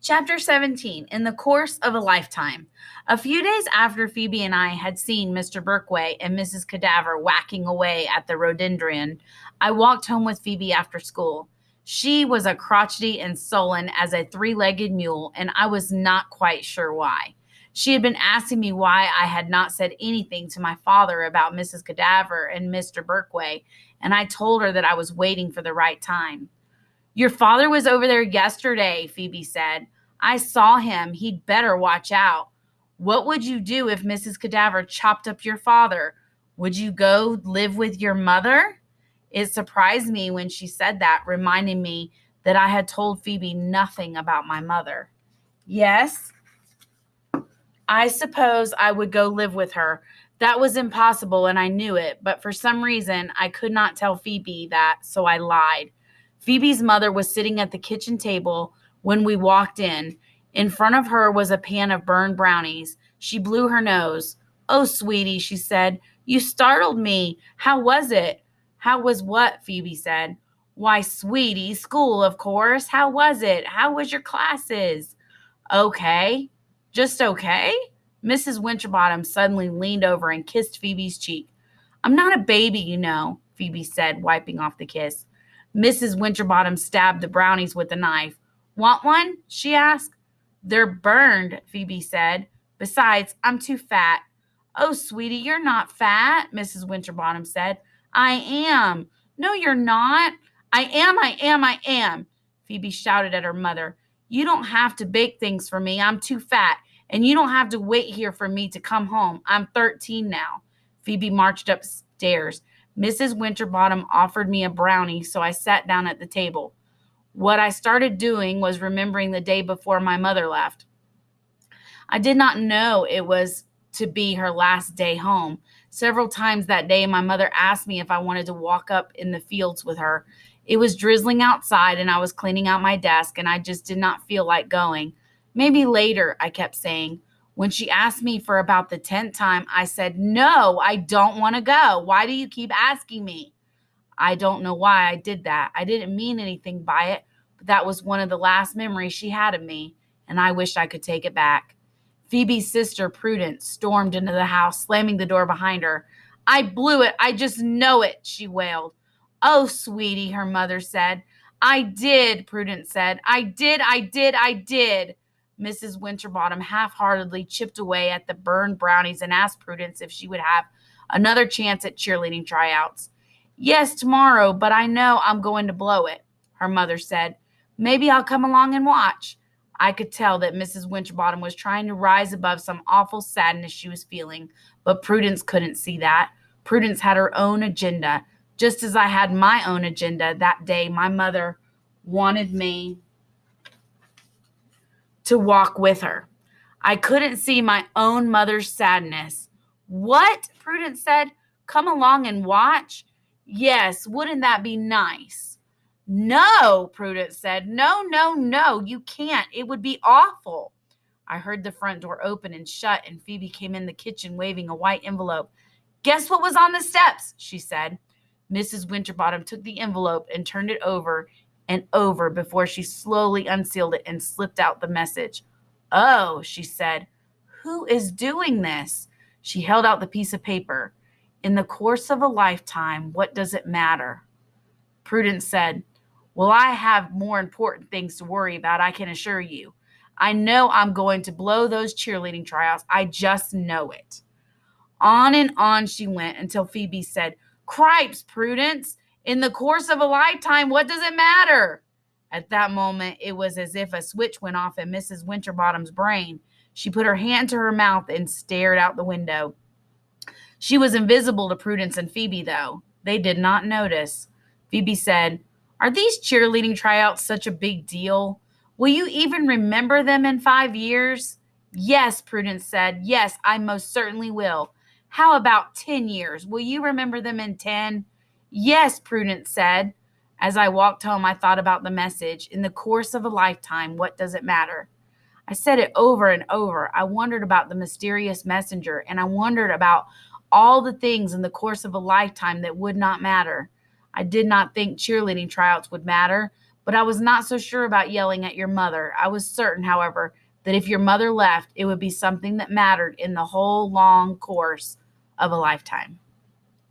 Chapter 17. In the Course of a Lifetime. A few days after Phoebe and I had seen Mr. Berkway and Mrs. Cadaver whacking away at the rhododendron, I walked home with Phoebe after school. She was as crotchety and sullen as a three-legged mule, and I was not quite sure why. She had been asking me why I had not said anything to my father about Mrs. Cadaver and Mr. Berkway, and I told her that I was waiting for the right time. Your father was over there yesterday, Phoebe said. I saw him. He'd better watch out. What would you do if Mrs. Cadaver chopped up your father? Would you go live with your mother? It surprised me when she said that, reminding me that I had told Phoebe nothing about my mother. Yes, I suppose I would go live with her. That was impossible, and I knew it, but for some reason I could not tell Phoebe that, so I lied. Phoebe's mother was sitting at the kitchen table when we walked in. In front of her was a pan of burned brownies. She blew her nose. "Oh, sweetie," she said, "you startled me. How was it?" "How was what?" Phoebe said. "Why, sweetie, school, of course. How was it? How was your classes?" "Okay." "Just okay?" Mrs. Winterbottom suddenly leaned over and kissed Phoebe's cheek. "I'm not a baby, you know," Phoebe said, wiping off the kiss. Mrs. Winterbottom stabbed the brownies with a knife. "Want one?" she asked. "They're burned," Phoebe said. "Besides, I'm too fat." "Oh, sweetie, you're not fat," Mrs. Winterbottom said. "I am." "No, you're not." "I am, I am, I am," Phoebe shouted at her mother. "You don't have to bake things for me. I'm too fat. And you don't have to wait here for me to come home. I'm 13 now." Phoebe marched upstairs. Mrs. Winterbottom offered me a brownie, so I sat down at the table. What I started doing was remembering the day before my mother left. I did not know it was to be her last day home. Several times that day, my mother asked me if I wanted to walk up in the fields with her. It was drizzling outside, and I was cleaning out my desk, and I just did not feel like going. "Maybe later," I kept saying. When she asked me for about the 10th time, I said, "No, I don't want to go. Why do you keep asking me?" I don't know why I did that. I didn't mean anything by it, but that was one of the last memories she had of me, and I wished I could take it back. Phoebe's sister, Prudence, stormed into the house, slamming the door behind her. "I blew it. I just know it," she wailed. "Oh, sweetie," her mother said. "I did," Prudence said. "I did, I did, I did." Mrs. Winterbottom half-heartedly chipped away at the burned brownies and asked Prudence if she would have another chance at cheerleading tryouts. "Yes, tomorrow, but I know I'm going to blow it," her mother said. "Maybe I'll come along and watch." I could tell that Mrs. Winterbottom was trying to rise above some awful sadness she was feeling, but Prudence couldn't see that. Prudence had her own agenda, just as I had my own agenda that day. My mother wanted me to walk with her. I couldn't see my own mother's sadness. "What?" Prudence said. "Come along and watch?" "Yes, wouldn't that be nice?" "No," Prudence said. "No, no, no, you can't. It would be awful." I heard the front door open and shut, and Phoebe came in the kitchen waving a white envelope. "Guess what was on the steps?" she said. Mrs. Winterbottom took the envelope and turned it over and over before she slowly unsealed it and slipped out the message. "Oh," she said. "Who is doing this?" She held out the piece of paper. "In the course of a lifetime, what does it matter?" Prudence said, "Well, I have more important things to worry about, I can assure you. I know I'm going to blow those cheerleading tryouts. I just know it." On and on she went until Phoebe said, "Cripes, Prudence, in the course of a lifetime, what does it matter?" At that moment, it was as if a switch went off in Mrs. Winterbottom's brain. She put her hand to her mouth and stared out the window. She was invisible to Prudence and Phoebe, though. They did not notice. Phoebe said, "Are these cheerleading tryouts such a big deal? Will you even remember them in 5 years?" "Yes," Prudence said. "Yes, I most certainly will." "How about 10 years? Will you remember them in 10?" "Yes," Prudence said. As I walked home, I thought about the message. In the course of a lifetime, what does it matter? I said it over and over. I wondered about the mysterious messenger, and I wondered about all the things in the course of a lifetime that would not matter. I did not think cheerleading tryouts would matter, But I was not so sure about yelling at your mother. I was certain, however, that if your mother left, it would be something that mattered in the whole long course of a lifetime.